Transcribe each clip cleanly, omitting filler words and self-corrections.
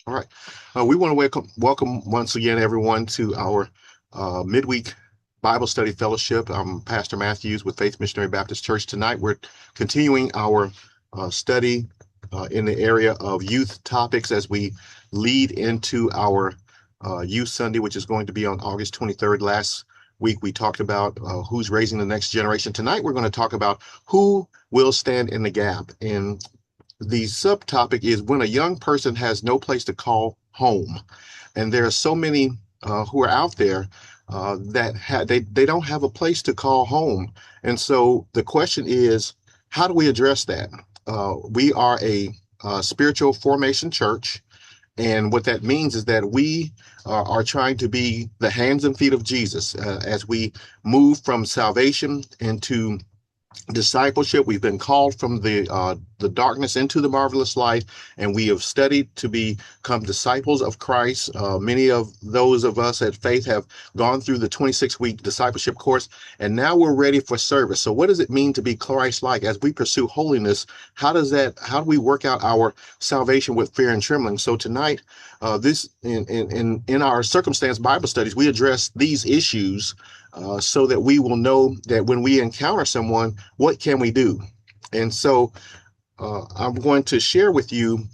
All right. We want to welcome once again everyone to our midweek Bible study fellowship. I'm Pastor Matthews with Faith Missionary Baptist Church. Tonight we're continuing our study in the area of youth topics as we lead into our Youth Sunday, which is going to be on August 23rd. Last week we talked about who's raising the next generation. Tonight we're going to talk about who will stand in the gap. And the subtopic is when a young person has no place to call home. And there are so many who are out there that they don't have a place to call home. And so the question is, how do we address that? We are a spiritual formation church. And what that means is that we are trying to be the hands and feet of Jesus as we move from salvation into discipleship. We've been called from the darkness into the marvelous light, and we have studied to become disciples of Christ. Many of those of us at Faith have gone through the 26-week discipleship course, and now we're ready for service. So what does it mean to be Christ-like as we pursue holiness? How do we work out our salvation with fear and trembling? So tonight, this in our circumstance Bible studies, we address these issues so that we will know that when we encounter someone, what can we do? And so I'm going to share with you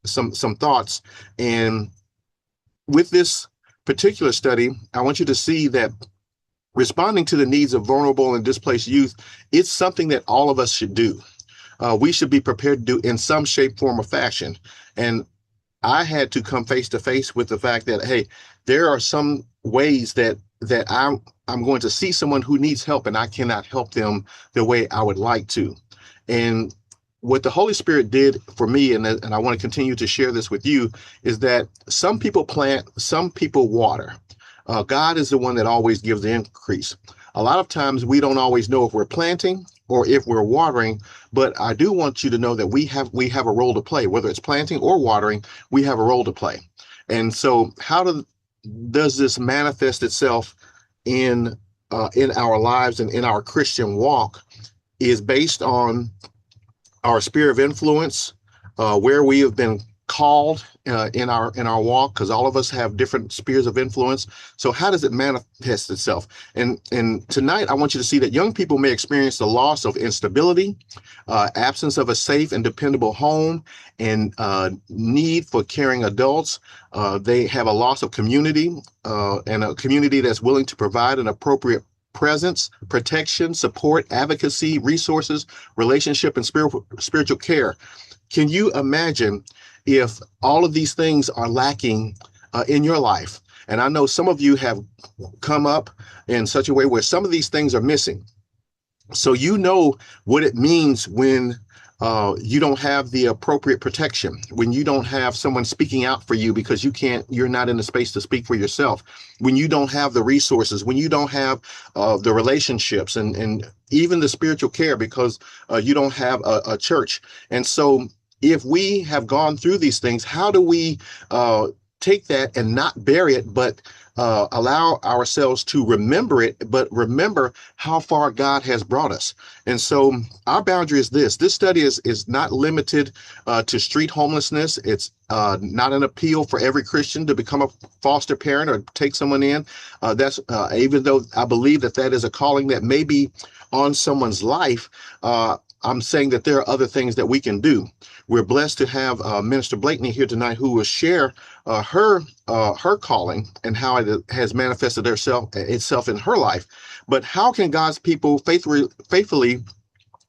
some thoughts. And with this particular study, I want you to see that responding to the needs of vulnerable and displaced youth, it's something that all of us should do. We should be prepared to do in some shape, form, or fashion. And I had to come face to face with the fact that, hey, there are some ways that I'm going to see someone who needs help and I cannot help them the way I would like to. And what the Holy Spirit did for me, and I want to continue to share this with you, is that some people plant, some people water. God is the one that always gives the increase. A lot of times we don't always know if we're planting or if we're watering, but I do want you to know that we have a role to play, whether it's planting or watering, we have a role to play. And so does this manifest itself in our lives and in our Christian walk is based on our sphere of influence, where we have been called in our walk, because all of us have different spheres of influence. So how does it manifest itself? And tonight I want you to see that young people may experience the loss of instability, absence of a safe and dependable home, and need for caring adults. They have a loss of community, and a community that's willing to provide an appropriate presence, protection, support, advocacy, resources, relationship, and spiritual care. Can you imagine if all of these things are lacking in your life? And I know some of you have come up in such a way where some of these things are missing. So you know what it means when you don't have the appropriate protection, when you don't have someone speaking out for you because you're not in the space to speak for yourself, when you don't have the resources, when you don't have the relationships and even the spiritual care because you don't have a church. And so if we have gone through these things, how do we take that and not bury it, but allow ourselves to remember it, but remember how far God has brought us? And so our boundary is this study is not limited to street homelessness. It's not an appeal for every Christian to become a foster parent or take someone in. That's even though I believe that is a calling that may be on someone's life. I'm saying that there are other things that we can do. We're blessed to have Minister Blakeney here tonight, who will share her calling and how it has manifested itself in her life. But how can God's people faithfully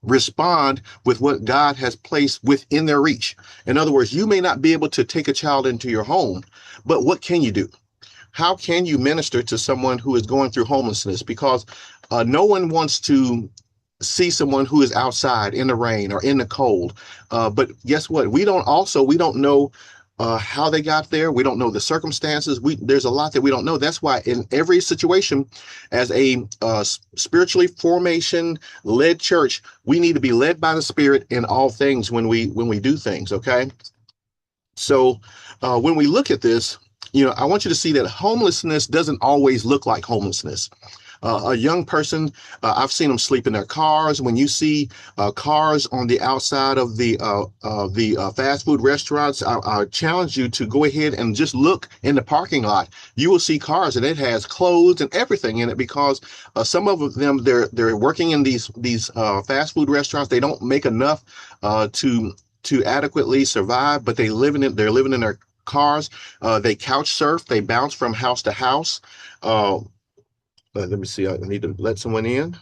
respond with what God has placed within their reach? In other words, you may not be able to take a child into your home, but what can you do? How can you minister to someone who is going through homelessness? Because no one wants to see someone who is outside in the rain or in the cold. But guess what? We don't know how they got there. We don't know the circumstances. There's a lot that we don't know. That's why in every situation, as a spiritually formation led church, we need to be led by the Spirit in all things when we do things. Okay. So when we look at this, I want you to see that homelessness doesn't always look like homelessness. A young person, I've seen them sleep in their cars. When you see cars on the outside of the fast food restaurants, I challenge you to go ahead and just look in the parking lot. You will see cars, and it has clothes and everything in it, because some of them, they're working in these fast food restaurants. They don't make enough to adequately survive, but they're living in their cars. They couch surf. They bounce from house to house. Let me see. I need to let someone in.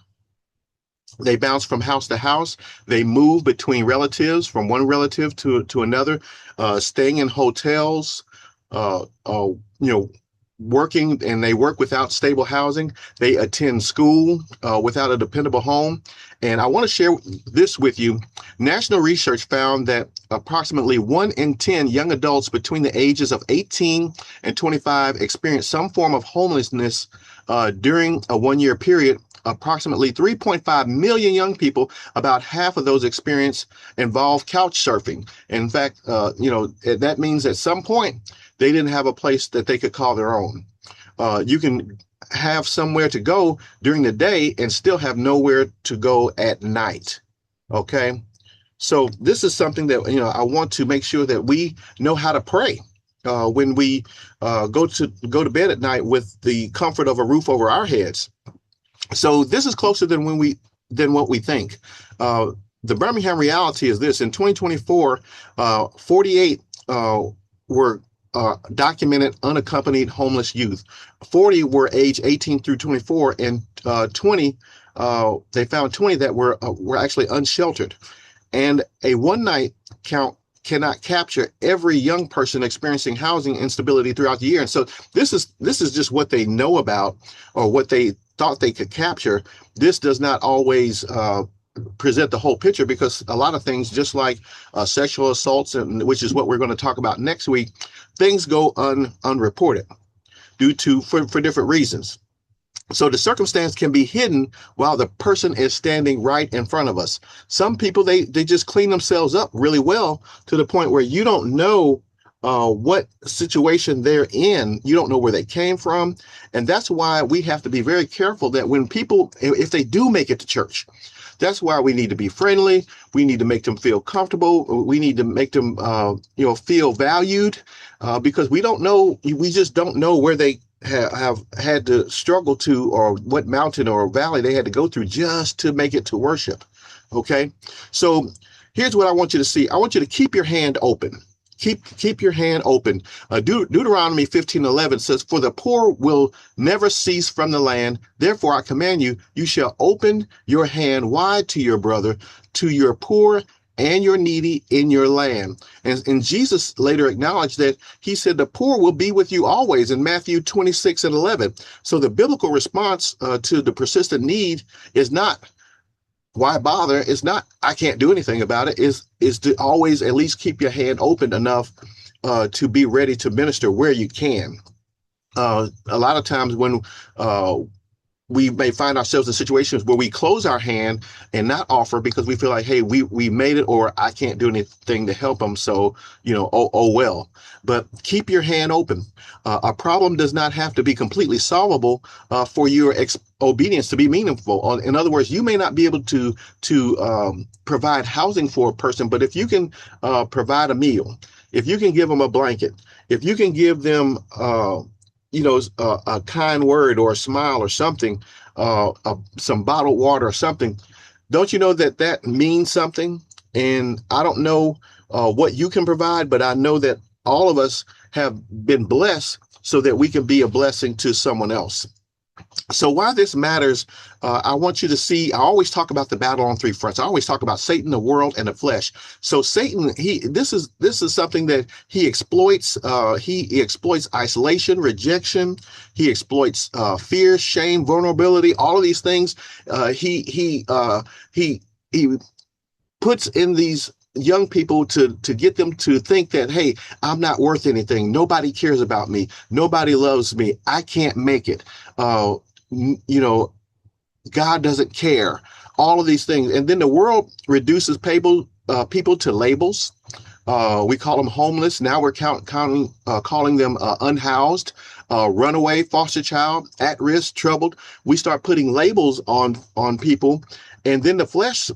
They bounce from house to house. They move between relatives, from one relative to another, staying in hotels, working, and they work without stable housing. They attend school without a dependable home. And I want to share this with you. National research found that approximately 1 in 10 young adults between the ages of 18 and 25 experienced some form of homelessness during a 1 year period. Approximately 3.5 million young people, about half of those experience, involve couch surfing. In fact, that means at some point they didn't have a place that they could call their own. You can have somewhere to go during the day and still have nowhere to go at night. Okay. So this is something that, I want to make sure that we know how to pray when we go to bed at night with the comfort of a roof over our heads. So this is closer than what we think. The Birmingham reality is this: in 2024, 48 were documented unaccompanied homeless youth. 40 were age 18 through 24, and they found 20 that were actually unsheltered. And a one night count cannot capture every young person experiencing housing instability throughout the year. And so this is just what they know about, or what they thought they could capture. This does not always present the whole picture, because a lot of things, just like sexual assaults, which is what we're going to talk about next week, things go unreported for different reasons. So the circumstance can be hidden while the person is standing right in front of us. Some people, they just clean themselves up really well to the point where you don't know what situation they're in. You don't know where they came from. And that's why we have to be very careful that when people, if they do make it to church, that's why we need to be friendly. We need to make them feel comfortable. We need to make them, feel valued, because we just don't know where they have had to struggle to, or what mountain or valley they had to go through just to make it to worship. Okay. So here's what I want you to see. I want you to keep your hand open. Keep your hand open. Deuteronomy 15:11 says, "For the poor will never cease from the land. Therefore, I command you, you shall open your hand wide to your brother, to your poor and your needy in your land." And Jesus later acknowledged that. He said, "The poor will be with you always," in Matthew 26:11. So the biblical response to the persistent need is not, why bother? It's not, I can't do anything about it. Is to always at least keep your hand open enough to be ready to minister where you can. A lot of times when we may find ourselves in situations where we close our hand and not offer because we feel like, hey, we made it, or I can't do anything to help them. So, oh well. But keep your hand open. A problem does not have to be completely solvable for your obedience to be meaningful. In other words, you may not be able to provide housing for a person, but if you can provide a meal, if you can give them a blanket, if you can give them a kind word or a smile or something, some bottled water or something, don't you know that means something? And I don't know what you can provide, but I know that all of us have been blessed so that we can be a blessing to someone else. So why this matters, I want you to see, I always talk about the battle on three fronts. I always talk about Satan, the world, and the flesh. So Satan, this is something that he exploits. He exploits isolation, rejection. He exploits fear, shame, vulnerability, all of these things. He puts in these young people to get them to think that, hey, I'm not worth anything. Nobody cares about me. Nobody loves me. I can't make it. God doesn't care. All of these things. And then the world reduces people to labels. We call them homeless. Now we're calling them unhoused, runaway, foster child, at risk, troubled. We start putting labels on people, and then the flesh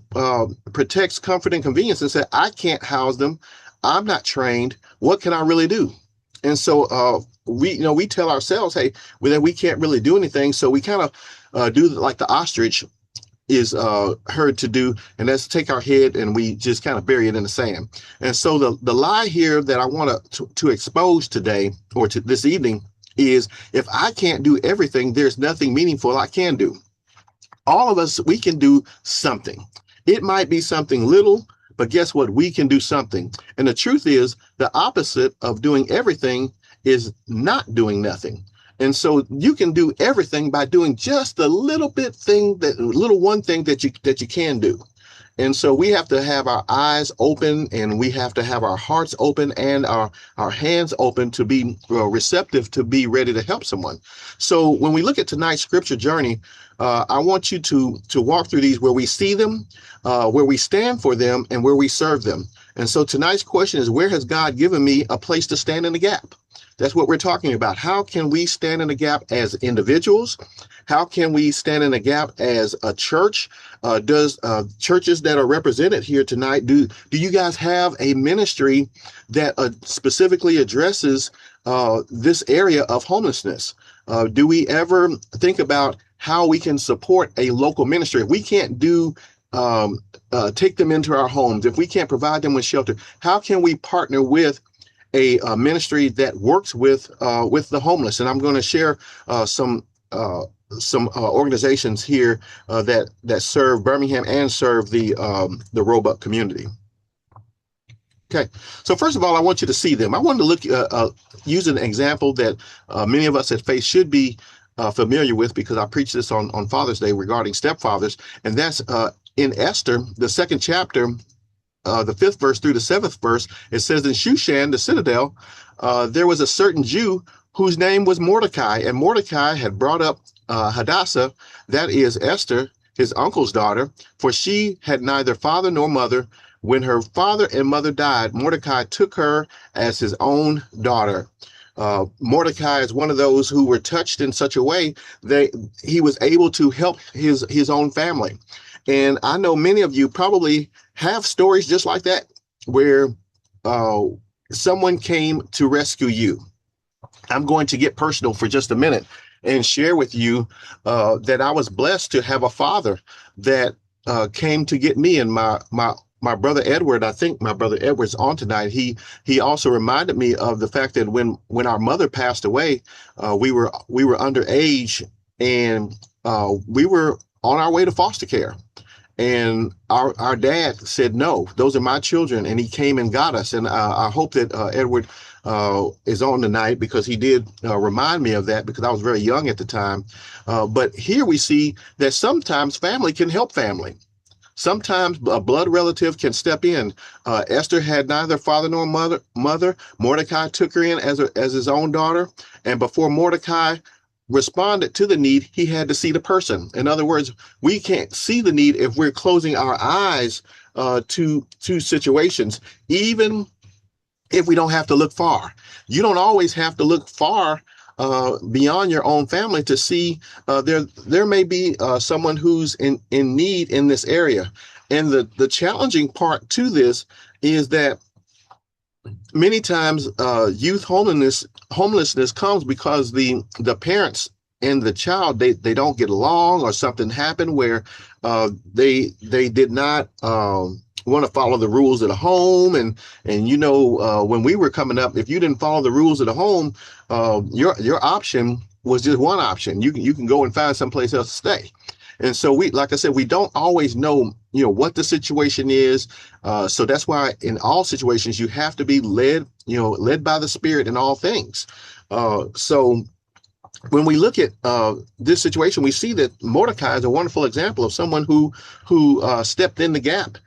protects comfort and convenience and say, I can't house them. I'm not trained. What can I really do? And so we tell ourselves, hey, well, then we can't really do anything. So we kind of do like the ostrich is heard to do, and that's take our head and we just kind of bury it in the sand. And so the lie here that I want to expose today or to this evening is, if I can't do everything, there's nothing meaningful I can do. All of us, we can do something. It might be something little, but guess what? We can do something. And the truth is, the opposite of doing everything is not doing nothing. And so you can do everything by doing just a little one thing that you can do. And so we have to have our eyes open, and we have to have our hearts open and our hands open to be receptive, to be ready to help someone. So when we look at tonight's scripture journey, I want you to walk through these where we see them, where we stand for them, and where we serve them. And so tonight's question is, where has God given me a place to stand in the gap? That's what we're talking about. How can we stand in the gap as individuals? How can we stand in the gap as a church? Does churches that are represented here tonight, do you guys have a ministry that specifically addresses this area of homelessness? Do we ever think about how we can support a local ministry? If we can't take them into our homes, if we can't provide them with shelter, how can we partner with a ministry that works with the homeless? And I'm going to share some organizations here that serve Birmingham and serve the Roebuck community. Okay, so first of all, I want you to see them. I wanted to use an example that many of us at Faith should be familiar with, because I preached this on Father's Day regarding stepfathers, and that's in Esther, the second chapter. The 5th verse through the 7th verse, it says, in Shushan, the citadel, there was a certain Jew whose name was Mordecai, and Mordecai had brought up Hadassah, that is Esther, his uncle's daughter, for she had neither father nor mother. When her father and mother died, Mordecai took her as his own daughter. Mordecai is one of those who were touched in such a way that he was able to help his own family. And I know many of you probably have stories just like that, where someone came to rescue you. I'm going to get personal for just a minute and share with you that I was blessed to have a father that came to get me and my brother Edward. I think my brother Edward's on tonight. He also reminded me of the fact that when our mother passed away, we were underage, and we were on our way to foster care. And our dad said, no, those are my children. And he came and got us. And I hope that Edward is on tonight, because he did remind me of that, because I was very young at the time. But here we see that sometimes family can help family. Sometimes a blood relative can step in. Esther had neither father nor mother. Mordecai took her in as his own daughter. And before Mordecai responded to the need, he had to see the person. In other words, we can't see the need if we're closing our eyes to situations, even if we don't have to look far. You don't always have to look far beyond your own family to see there may be someone who's in need in this area. And the challenging part to this is that many times youth homelessness comes because the parents and the child, they don't get along, or something happened where they did not want to follow the rules of the home. And when we were coming up, if you didn't follow the rules of the home, your option was just one option. You can go and find someplace else to stay. And so like I said, we don't always know, what the situation is. So that's why in all situations, you have to be led by the Spirit in all things. So when we look at this situation, we see that Mordecai is a wonderful example of someone who stepped in the gap.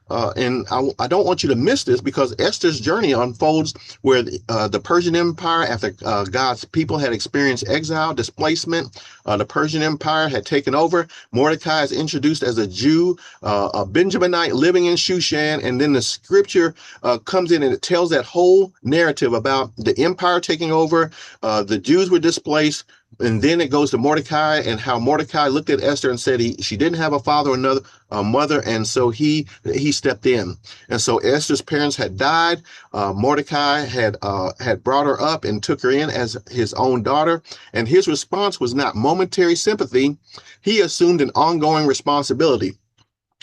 And I don't want you to miss this, because Esther's journey unfolds where the Persian Empire, after God's people had experienced exile, displacement, the Persian Empire had taken over. Mordecai is introduced as a Jew, a Benjaminite living in Shushan, and then the scripture comes in and it tells that whole narrative about the empire taking over. The Jews were displaced. And then it goes to Mordecai and how Mordecai looked at Esther and said she didn't have a father or another mother, and so he stepped in. And so Esther's parents had died. Mordecai had brought her up and took her in as his own daughter. And his response was not momentary sympathy. He assumed an ongoing responsibility.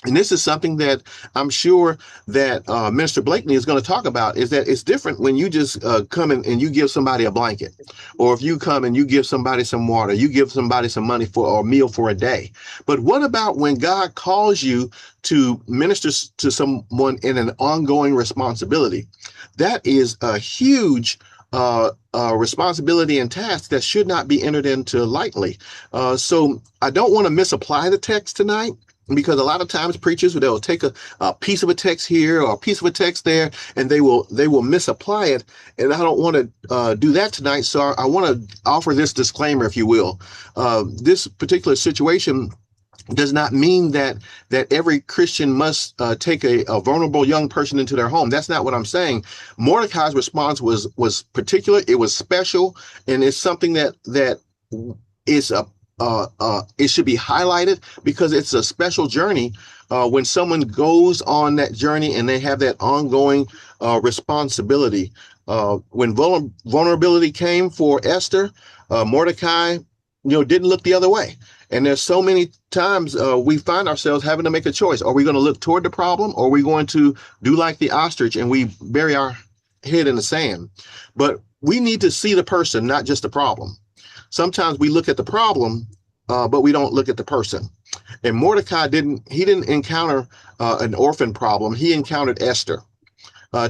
And this is something that I'm sure that Minister Blakeney is going to talk about, is that it's different when you just come in and you give somebody a blanket, or if you come and you give somebody some water, you give somebody some money for or a meal for a day. But what about when God calls you to minister to someone in an ongoing responsibility? That is a huge responsibility and task that should not be entered into lightly. So I don't want to misapply the text tonight, because a lot of times preachers, they'll take a piece of a text here or a piece of a text there, and they will misapply it. And I don't want to do that tonight. So I want to offer this disclaimer, if you will. This particular situation does not mean that every Christian must take a vulnerable young person into their home. That's not what I'm saying. Mordecai's response was particular. It was special, and it's something that is it should be highlighted, because it's a special journey when someone goes on that journey and they have that ongoing responsibility. When vulnerability came for Esther, Mordecai, didn't look the other way. And there's so many times we find ourselves having to make a choice. Are we going to look toward the problem, or are we going to do like the ostrich and we bury our head in the sand? But we need to see the person, not just the problem. Sometimes we look at the problem, but we don't look at the person. And Mordecai didn't encounter an orphan problem. He encountered Esther.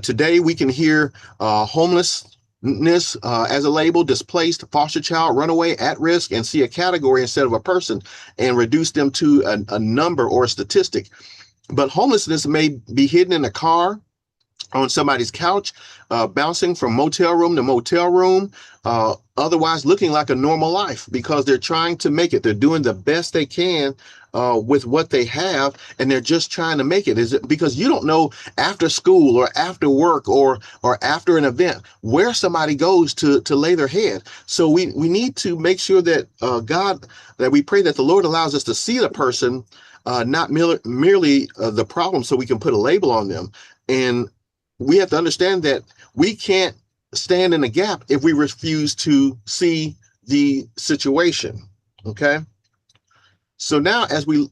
Today we can hear homelessness as a label, displaced, foster child, runaway, at risk, and see a category instead of a person and reduce them to a number or a statistic. But homelessness may be hidden in a car, on somebody's couch, bouncing from motel room to motel room, otherwise looking like a normal life, because they're trying to make it. They're doing the best they can with what they have, and they're just trying to make it. Is it because you don't know after school or after work or after an event where somebody goes to lay their head? So we need to make sure that that we pray that the Lord allows us to see the person, not merely the problem, so we can put a label on them. And we have to understand that we can't stand in a gap if we refuse to see the situation. Okay. So now, as we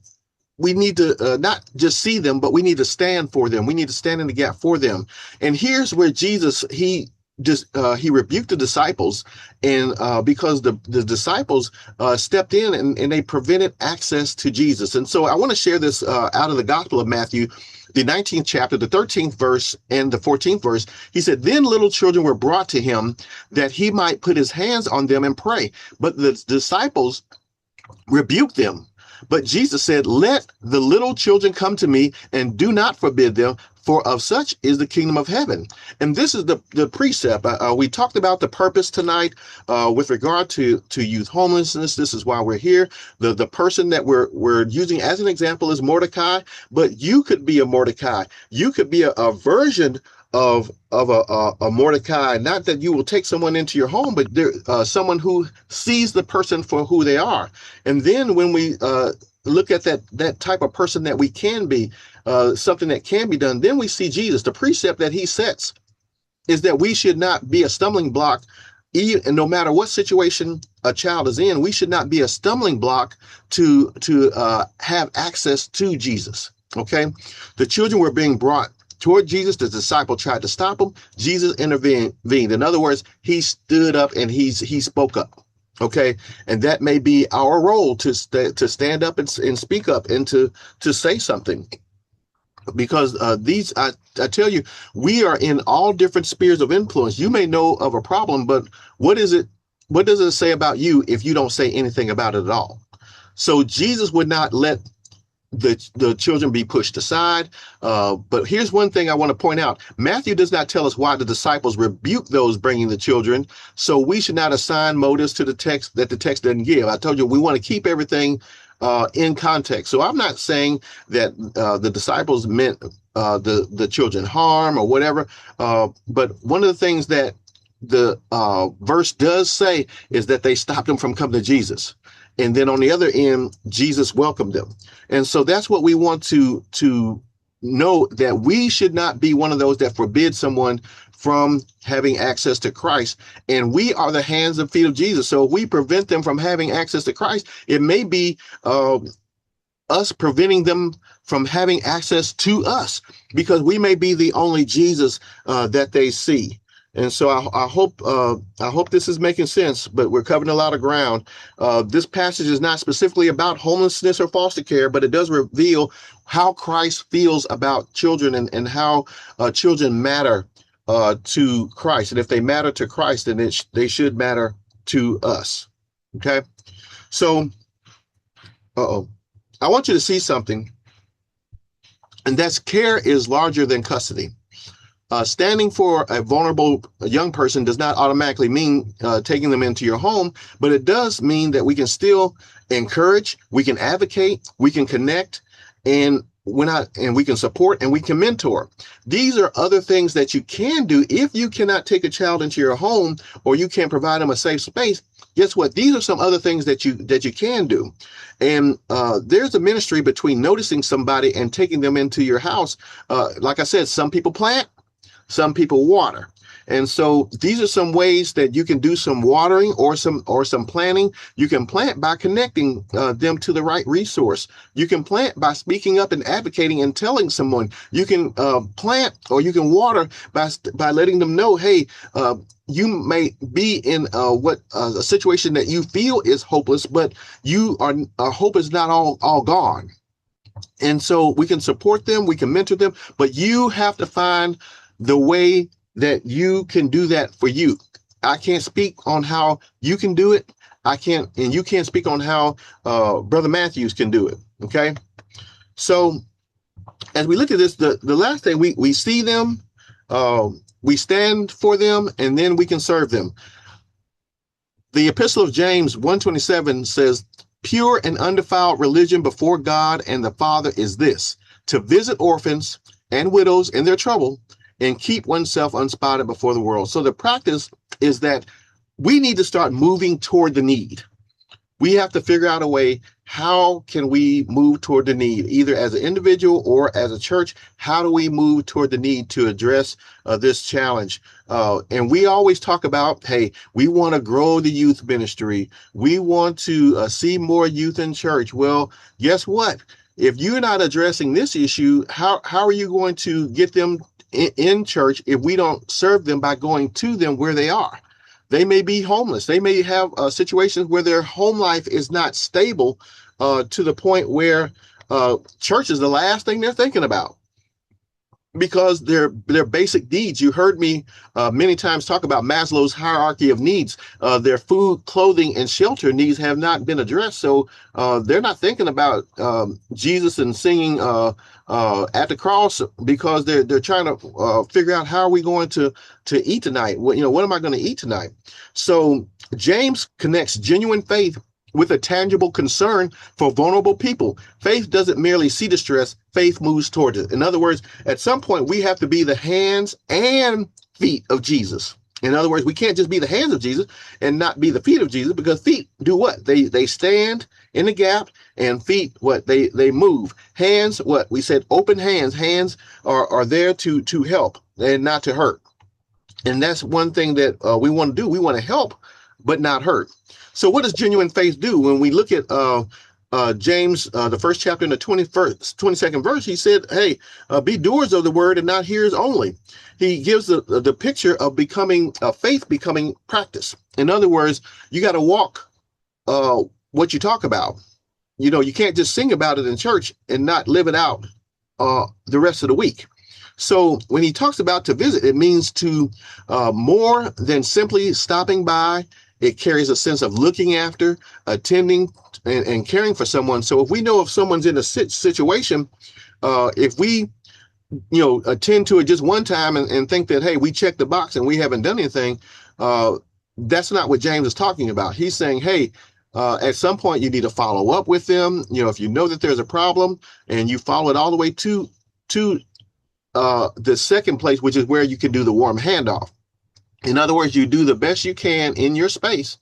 need to not just see them, but we need to stand for them. We need to stand in the gap for them. And here's where Jesus, he rebuked the disciples, and because the disciples stepped in and they prevented access to Jesus. And so I want to share this out of the Gospel of Matthew, the 19th chapter, the 13th verse and the 14th verse. He said, "Then little children were brought to him that he might put his hands on them and pray. But the disciples rebuked them. But Jesus said, 'Let the little children come to me, and do not forbid them, for of such is the kingdom of heaven.'" And this is the precept. We talked about the purpose tonight with regard to youth homelessness. This is why we're here. The person that we're using as an example is Mordecai, but you could be a Mordecai. You could be a version of a Mordecai. Not that you will take someone into your home, but someone who sees the person for who they are. And then when we look at that type of person that we can be, something that can be done, then we see Jesus. The precept that he sets is that we should not be a stumbling block, and no matter what situation a child is in, we should not be a stumbling block to have access to Jesus. Okay, the children were being brought toward Jesus. The disciple tried to stop him. Jesus intervened. In other words, he stood up and he spoke up. Okay, and that may be our role to stand up and speak up and to say something, because I tell you, we are in all different spheres of influence. You may know of a problem, but what does it say about you if you don't say anything about it at all? So Jesus would not let the children be pushed aside. But here's one thing I want to point out. Matthew does not tell us why the disciples rebuke those bringing the children. So we should not assign motives to the text that the text doesn't give. I told you we want to keep everything in context. So I'm not saying that the disciples meant the children harm or whatever. But one of the things that the verse does say is that they stopped them from coming to Jesus. And then on the other end, Jesus welcomed them. And so that's what we want to know, that we should not be one of those that forbid someone from having access to Christ. And we are the hands and feet of Jesus. So if we prevent them from having access to Christ, it may be us preventing them from having access to us, because we may be the only Jesus that they see. And so I hope this is making sense, but we're covering a lot of ground. This passage is not specifically about homelessness or foster care, but it does reveal how Christ feels about children and how children matter to Christ. And if they matter to Christ, then they should matter to us. Okay. So, I want you to see something, and that's care is larger than custody. Standing for a vulnerable young person does not automatically mean taking them into your home, but it does mean that we can still encourage, we can advocate, we can connect, and we can support, and we can mentor. These are other things that you can do if you cannot take a child into your home or you can't provide them a safe space. Guess what? These are some other things that you can do. And there's a ministry between noticing somebody and taking them into your house. Like I said, some people plant, some people water. And so these are some ways that you can do some watering or some planting. You can plant by connecting them to the right resource. You can plant by speaking up and advocating and telling someone. You can plant or you can water by letting them know, hey, you may be in a situation that you feel is hopeless, but hope is not all gone. And so we can support them, we can mentor them, but you have to find the way that you can do that for you. I can't speak on how you can do it. And you can't speak on how Brother Matthews can do it. Okay. So as we look at this, the last thing we see them, we stand for them, and then we can serve them. The Epistle of James 1:27 says, "Pure and undefiled religion before God and the Father is this, to visit orphans and widows in their trouble and keep oneself unspotted before the world." So the practice is that we need to start moving toward the need. We have to figure out a way, how can we move toward the need, either as an individual or as a church? How do we move toward the need to address this challenge? And we always talk about, hey, we want to grow the youth ministry. We want to see more youth in church. Well, guess what? If you're not addressing this issue, how are you going to get them in church if we don't serve them by going to them where they are? They may be homeless. They may have situations where their home life is not stable to the point where church is the last thing they're thinking about, because their basic needs. You heard me many times talk about Maslow's hierarchy of needs. Their food, clothing, and shelter needs have not been addressed. So they're not thinking about Jesus and singing at the cross, because they're trying to figure out, how are we going to eat tonight? What am I going to eat tonight? So James connects genuine faith with a tangible concern for vulnerable people. Faith doesn't merely see distress, faith moves towards it. In other words, at some point, we have to be the hands and feet of Jesus. In other words, we can't just be the hands of Jesus and not be the feet of Jesus, because feet do what? They stand in the gap, and feet, what? They move. Hands, what? We said open hands. Hands are there to help and not to hurt. And that's one thing that we want to do. We want to help, but not hurt. So what does genuine faith do? When we look at James, the first chapter in the 22nd verse, he said, hey, be doers of the word and not hearers only. He gives the picture of faith becoming practice. In other words, you got to walk what you talk about. You can't just sing about it in church and not live it out the rest of the week. So when he talks about to visit, it means to more than simply stopping by it carries a sense of looking after, attending, and caring for someone. So if we know if someone's in a situation, if we attend to it just one time and think that, hey, we checked the box and we haven't done anything, that's not what James is talking about. He's saying, hey, at some point you need to follow up with them. If you know that there's a problem, and you follow it all the way to the second place, which is where you can do the warm handoff. In other words, you do the best you can in your space.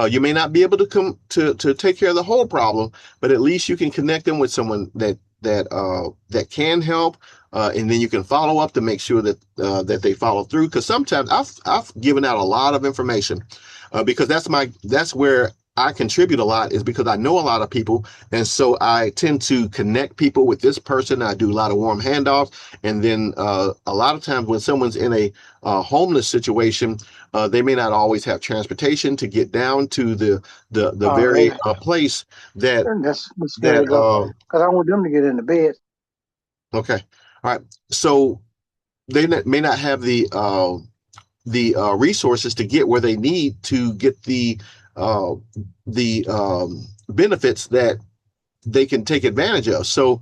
You may not be able to come to take care of the whole problem, but at least you can connect them with someone that can help, and then you can follow up to make sure that they follow through. Because sometimes I've given out a lot of information, because that's where I contribute a lot, is because I know a lot of people, and so I tend to connect people with this person. I do a lot of warm handoffs, and then a lot of times when someone's in a homeless situation, they may not always have transportation to get down to the very place that that's scary, because I want them to get in the bed. Okay, all right. So they may not have the resources to get where they need to get the benefits that they can take advantage of. So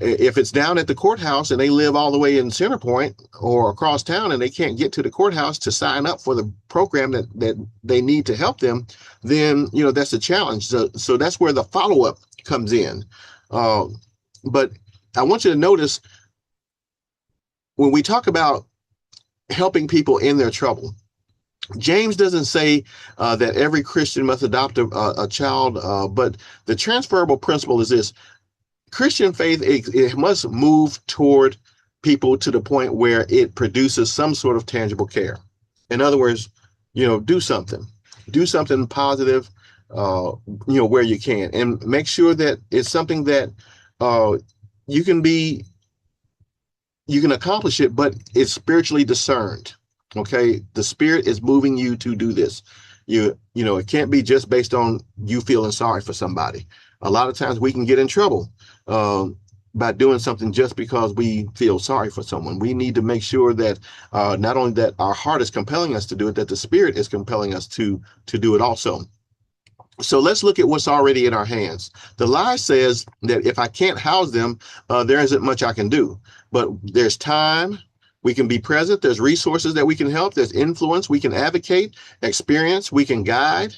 if it's down at the courthouse and they live all the way in Center Point or across town and they can't get to the courthouse to sign up for the program that they need to help them, then that's a challenge. So that's where the follow-up comes in. But I want you to notice, when we talk about helping people in their trouble, James doesn't say that every Christian must adopt a child, but the transferable principle is this: Christian faith, it must move toward people to the point where it produces some sort of tangible care. In other words, do something positive, where you can, and make sure that it's something that you can accomplish it, but it's spiritually discerned. Okay, the Spirit is moving you to do this. It can't be just based on you feeling sorry for somebody. A lot of times we can get in trouble by doing something just because we feel sorry for someone. We need to make sure that not only that our heart is compelling us to do it, that the Spirit is compelling us to do it also. So let's look at what's already in our hands. The lie says that if I can't house them, there isn't much I can do. But there's time. We can be present. There's resources that we can help. There's influence. We can advocate, experience. We can guide.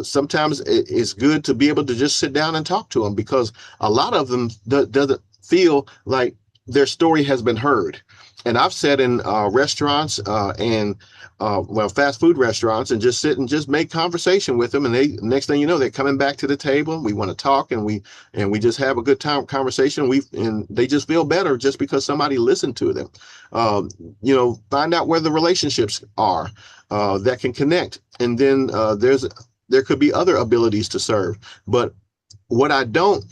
Sometimes it's good to be able to just sit down and talk to them, because a lot of them doesn't feel like their story has been heard. And I've sat in restaurants and fast food restaurants, and just sit and just make conversation with them. And they, next thing you know, they're coming back to the table. We want to talk, and we just have a good conversation. And they just feel better just because somebody listened to them. Find out where the relationships are that can connect. And then there could be other abilities to serve. But what I don't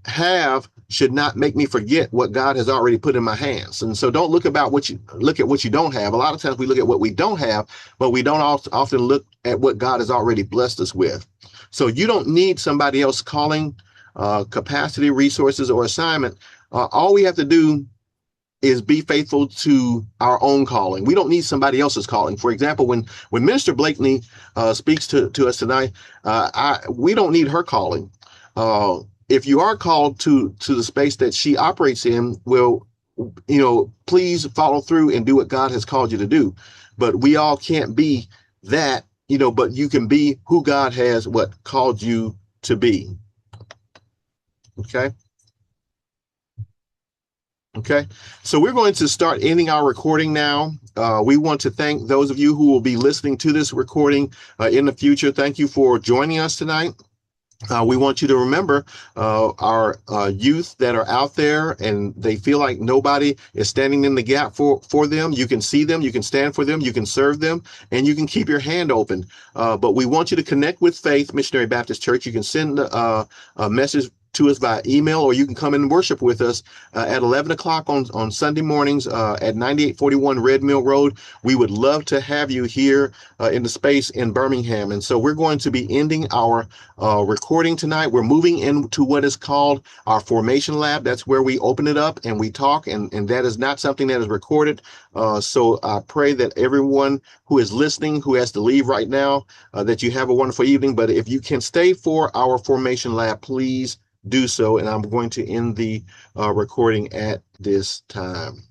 have should not make me forget what God has already put in my hands. And so don't look at what you don't have. A lot of times we look at what we don't have, but we don't often look at what God has already blessed us with. So you don't need somebody else calling, capacity, resources, or assignment. All we have to do is be faithful to our own calling. We don't need somebody else's calling. For example, when Minister Blakeney speaks to us tonight, we don't need her calling. If you are called to the space that she operates in, please follow through and do what God has called you to do. But we all can't be that, but you can be who God has called you to be. Okay. Okay, so we're going to start ending our recording now. We want to thank those of you who will be listening to this recording in the future. Thank you for joining us tonight. We want you to remember our youth that are out there and they feel like nobody is standing in the gap for them. You can see them, you can stand for them, you can serve them, and you can keep your hand open. But we want you to connect with Faith Missionary Baptist Church. You can send a message to us via email, or you can come and worship with us at 11 o'clock on Sunday mornings at 9841 Red Mill Road. We would love to have you here in the space in Birmingham. And so we're going to be ending our recording tonight. We're moving into what is called our formation lab. That's where we open it up and we talk, and that is not something that is recorded. So I pray that everyone who is listening, who has to leave right now, that you have a wonderful evening. But if you can stay for our formation lab, please do so. And I'm going to end the recording at this time.